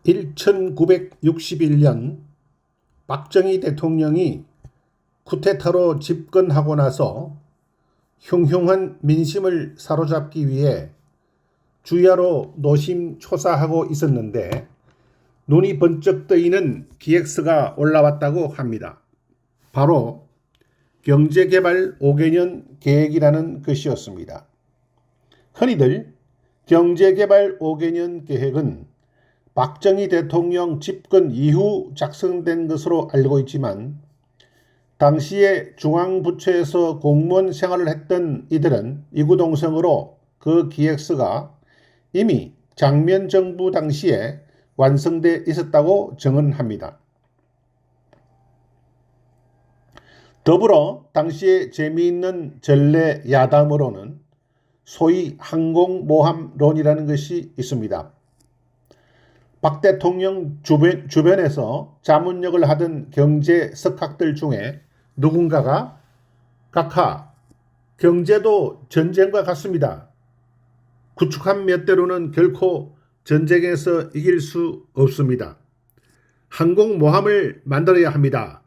1961년 박정희 대통령이 쿠데타로 집권하고 나서 흉흉한 민심을 사로잡기 위해 주야로 노심초사하고 있었는데 눈이 번쩍 뜨이는 기획서가 올라왔다고 합니다. 바로 경제개발 5개년 계획이라는 것이었습니다. 흔히들 경제개발 5개년 계획은 박정희 대통령 집권 이후 작성된 것으로 알고 있지만 당시에 중앙부처에서 공무원 생활을 했던 이들은 이구동성으로 그 기획서가 이미 장면 정부 당시에 완성돼 있었다고 증언합니다. 더불어 당시에 재미있는 전례 야담으로는 소위 항공모함론이라는 것이 있습니다. 박 대통령 주변에서 자문역을 하던 경제 석학들 중에 누군가가 각하, 경제도 전쟁과 같습니다. 구축한 몇 대로는 결코 전쟁에서 이길 수 없습니다. 항공모함을 만들어야 합니다.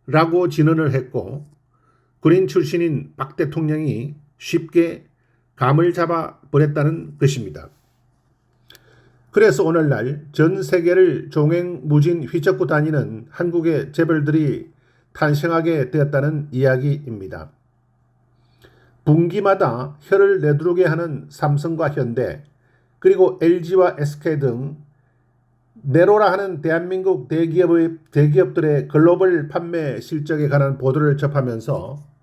라고 진언을 했고 군인 출신인 박 대통령이 쉽게 감을 잡아 버렸다는 것입니다. 그래서 오늘날 전 세계를 종횡무진 휘젓고 다니는 한국의 재벌들이 탄생하게 되었다는 이야기입니다. 분기마다 혀를 내두르게 하는 삼성과 현대, 그리고 LG와 SK 등 내로라 하는 대한민국 대기업들의 글로벌 판매 실적에 관한 보도를 접하면서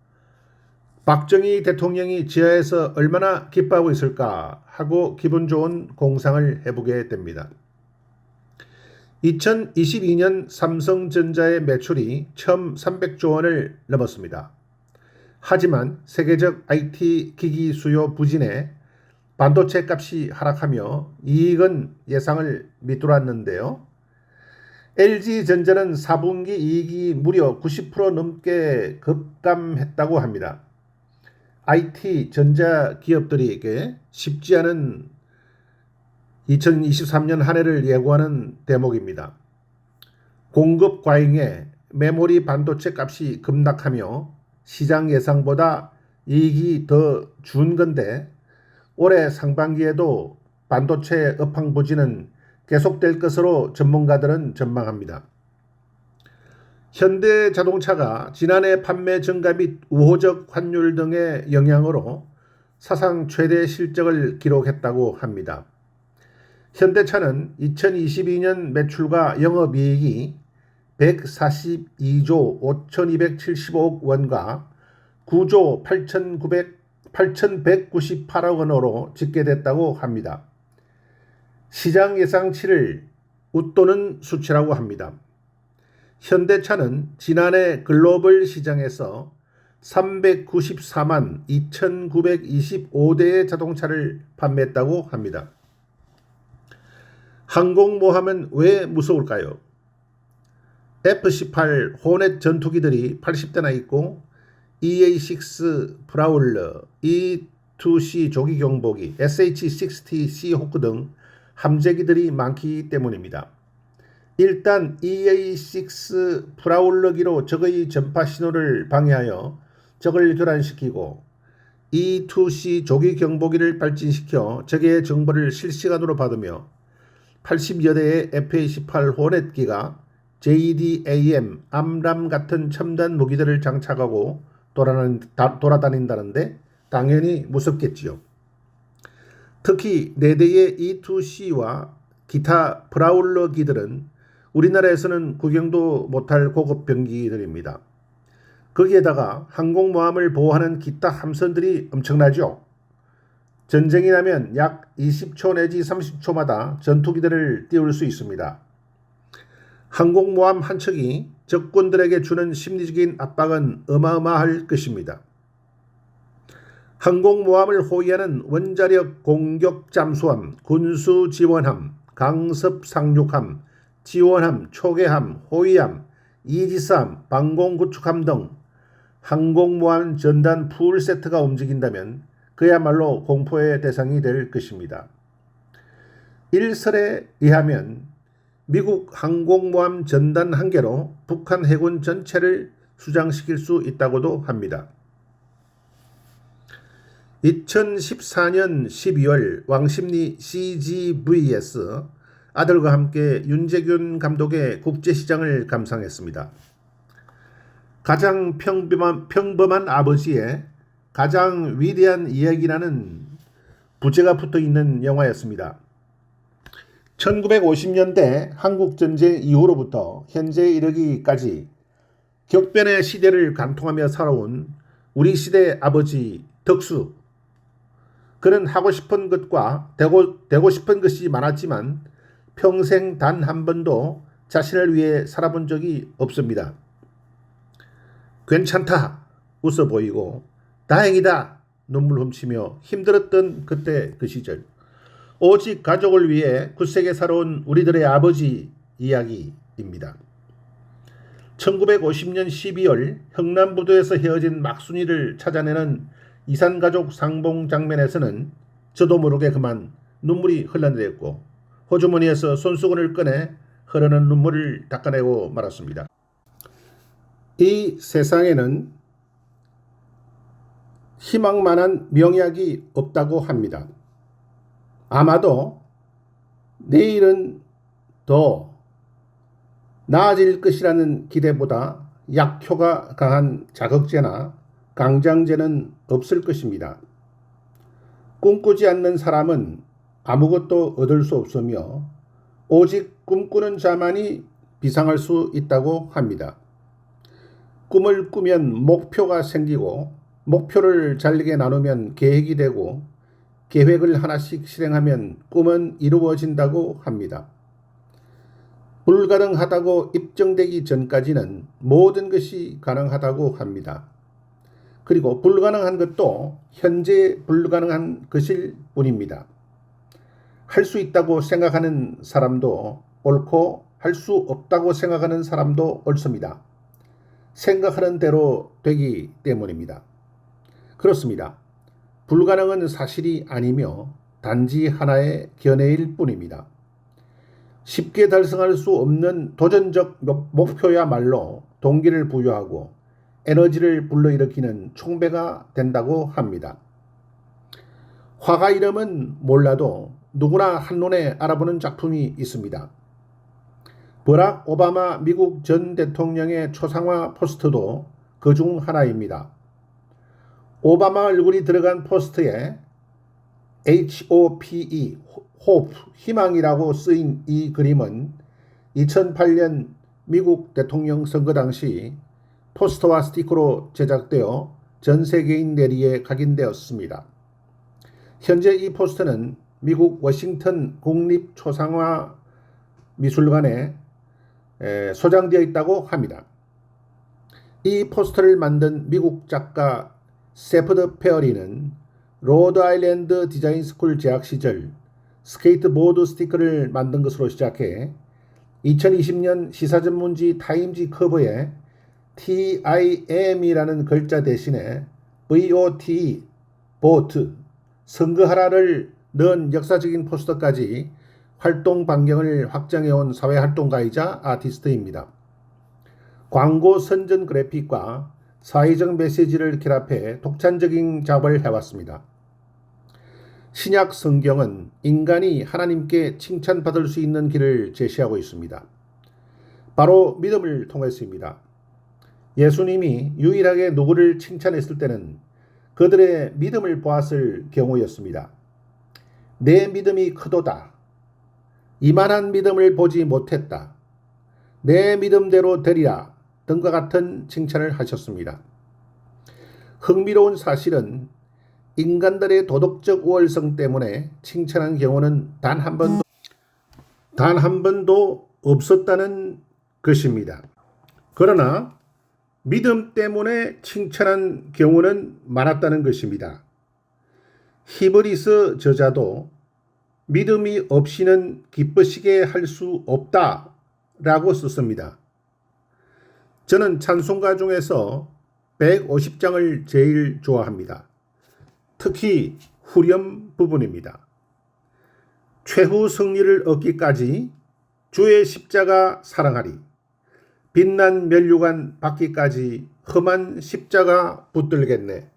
박정희 대통령이 지하에서 얼마나 기뻐하고 있을까 하고 기분 좋은 공상을 해보게 됩니다. 2022년 삼성전자의 매출이 처음 300조 원을 넘었습니다. 하지만 세계적 IT 기기 수요 부진에 반도체 값이 하락하며 이익은 예상을 밑돌았는데요. LG전자는 4분기 이익이 무려 90% 넘게 급감했다고 합니다. IT 전자 기업들에게 쉽지 않은 2023년 한 해를 예고하는 대목입니다. 공급 과잉에 메모리 반도체 값이 급락하며 시장 예상보다 이익이 더 준 건데 올해 상반기에도 반도체 업황 부진은 계속될 것으로 전문가들은 전망합니다. 현대자동차가 지난해 판매 증가 및 우호적 환율 등의 영향으로 사상 최대 실적을 기록했다고 합니다. 현대차는 2022년 매출과 영업이익이 142조 5,275억 원과 9조 8,198억 원으로 집계됐다고 합니다. 시장 예상치를 웃도는 수치라고 합니다. 현대차는 지난해 글로벌 시장에서 394만 2,925대의 자동차를 판매했다고 합니다. 항공모함은 왜 무서울까요? F-18 호넷 전투기들이 80대나 있고 EA-6 브라울러, E-2C 조기 경보기, SH-60C 호크 등 함재기들이 많기 때문입니다. 일단 EA-6 브라울러기로 적의 전파 신호를 방해하여 적을 교란시키고 E-2C 조기 경보기를 발진시켜 적의 정보를 실시간으로 받으며 80여 대의 F-18 호넷기가 JDAM, 암람 같은 첨단 무기들을 장착하고 돌아다닌다는데 당연히 무섭겠지요. 특히 4대의 E-2C와 기타 브라울러기들은 우리나라에서는 구경도 못할 고급 병기들입니다. 거기에다가 항공모함을 보호하는 기타 함선들이 엄청나죠. 전쟁이 나면 약 20초 내지 30초마다 전투기들을 띄울 수 있습니다. 항공모함 한 척이 적군들에게 주는 심리적인 압박은 어마어마할 것입니다. 항공모함을 호위하는 원자력 공격 잠수함, 군수 지원함, 강습 상륙함, 지원함, 초계함, 호위함, 이지스함, 방공구축함 등 항공모함 전단 풀 세트가 움직인다면 그야말로 공포의 대상이 될 것입니다. 일설에 의하면 미국 항공모함 전단 한 개로 북한 해군 전체를 수장시킬 수 있다고도 합니다. 2014년 12월 왕십리 CGV에서 아들과 함께 윤재균 감독의 국제시장을 감상했습니다. 가장 평범한 아버지의 가장 위대한 이야기라는 부제가 붙어있는 영화였습니다. 1950년대 한국전쟁 이후로부터 현재에 이르기까지 격변의 시대를 관통하며 살아온 우리 시대의 아버지 덕수. 그는 하고 싶은 것과 되고 싶은 것이 많았지만 평생 단 한 번도 자신을 위해 살아본 적이 없습니다. 괜찮다 웃어 보이고 다행이다 눈물 훔치며 힘들었던 그때 그 시절, 오직 가족을 위해 굳세게 살아온 우리들의 아버지 이야기입니다. 1950년 12월 흥남부두에서 헤어진 막순이를 찾아내는 이산가족 상봉 장면에서는 저도 모르게 그만 눈물이 흘러내렸고 호주머니에서 손수건을 꺼내 흐르는 눈물을 닦아내고 말았습니다. 이 세상에는 희망만한 명약이 없다고 합니다. 아마도 내일은 더 나아질 것이라는 기대보다 약효가 강한 자극제나 강장제는 없을 것입니다. 꿈꾸지 않는 사람은 아무것도 얻을 수 없으며 오직 꿈꾸는 자만이 비상할 수 있다고 합니다. 꿈을 꾸면 목표가 생기고 목표를 잘게 나누면 계획이 되고 계획을 하나씩 실행하면 꿈은 이루어진다고 합니다. 불가능하다고 입증되기 전까지는 모든 것이 가능하다고 합니다. 그리고 불가능한 것도 현재 불가능한 것일 뿐입니다. 할 수 있다고 생각하는 사람도 옳고 할 수 없다고 생각하는 사람도 옳습니다. 생각하는 대로 되기 때문입니다. 그렇습니다. 불가능은 사실이 아니며 단지 하나의 견해일 뿐입니다. 쉽게 달성할 수 없는 도전적 목표야말로 동기를 부여하고 에너지를 불러일으키는 촉매가 된다고 합니다. 화가 이름은 몰라도 누구나 한눈에 알아보는 작품이 있습니다. 버락 오바마 미국 전 대통령의 초상화 포스터도 그중 하나입니다. 오바마 얼굴이 들어간 포스터에 HOPE, Hope, 희망이라고 쓰인 이 그림은 2008년 미국 대통령 선거 당시 포스터와 스티커로 제작되어 전 세계인 내리에 각인되었습니다. 현재 이 포스터는 미국 워싱턴 국립초상화 미술관에 소장되어 있다고 합니다. 이 포스터를 만든 미국 작가 세프드 페어리는 로드아일랜드 디자인 스쿨 재학 시절 스케이트보드 스티커를 만든 것으로 시작해 2020년 시사전문지 타임지 커버에 TIM이라는 글자 대신에 VOT, 보트, 선거하라를 넣은 역사적인 포스터까지 활동 반경을 확장해온 사회활동가이자 아티스트입니다. 광고 선전 그래픽과 사회적 메시지를 결합해 독창적인 작업을 해왔습니다. 신약 성경은 인간이 하나님께 칭찬받을 수 있는 길을 제시하고 있습니다. 바로 믿음을 통해서입니다. 예수님이 유일하게 누구를 칭찬했을 때는 그들의 믿음을 보았을 경우였습니다. 내 믿음이 크도다. 이만한 믿음을 보지 못했다. 내 믿음대로 되리라. 등과 같은 칭찬을 하셨습니다. 흥미로운 사실은 인간들의 도덕적 우월성 때문에 칭찬한 경우는 단 한 번도 없었다는 것입니다. 그러나 믿음 때문에 칭찬한 경우는 많았다는 것입니다. 히브리서 저자도 믿음이 없이는 기쁘시게 할 수 없다라고 썼습니다. 저는 찬송가 중에서 150장을 제일 좋아합니다. 특히 후렴 부분입니다. 최후 승리를 얻기까지 주의 십자가 사랑하리. 빛난 면류관 받기까지 험한 십자가 붙들겠네.